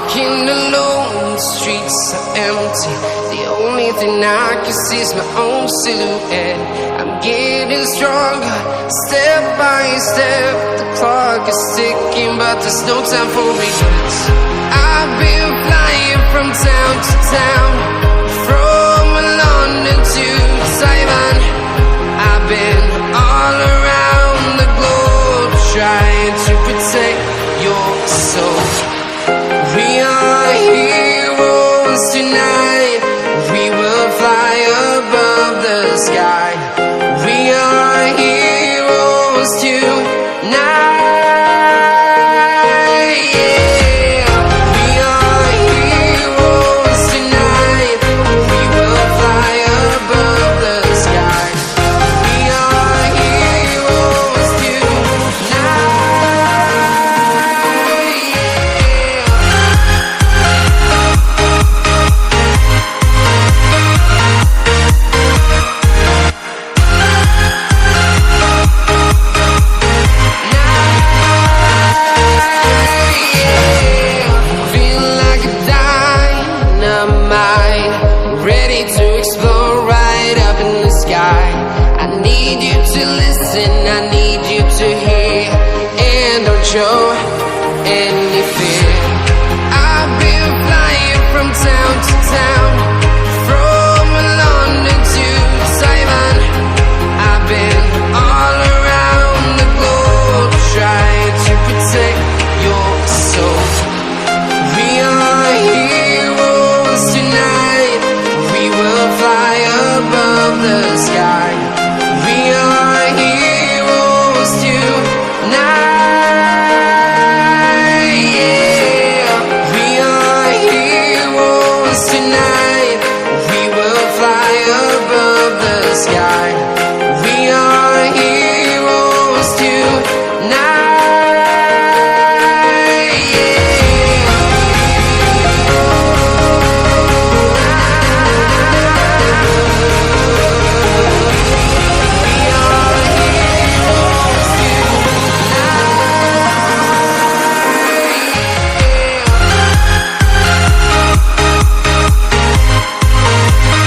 Walking alone, the streets are empty. The only thing I can see is my own silhouette. I'm getting stronger, step by step. The clock is ticking, but there's no time for regrets. I've been flying from town to town, from London to Taiwan. I've been all around the globe, trying to protect your soul. We are heroes tonight. We will fly above the sky. We are heroes tonight. Yeah. We are heroes tonight. We will fly above the sky. We are heroes tonight. Ready to explore right up in the sky. I need you to listen, I need you to hear, and don't show any fear.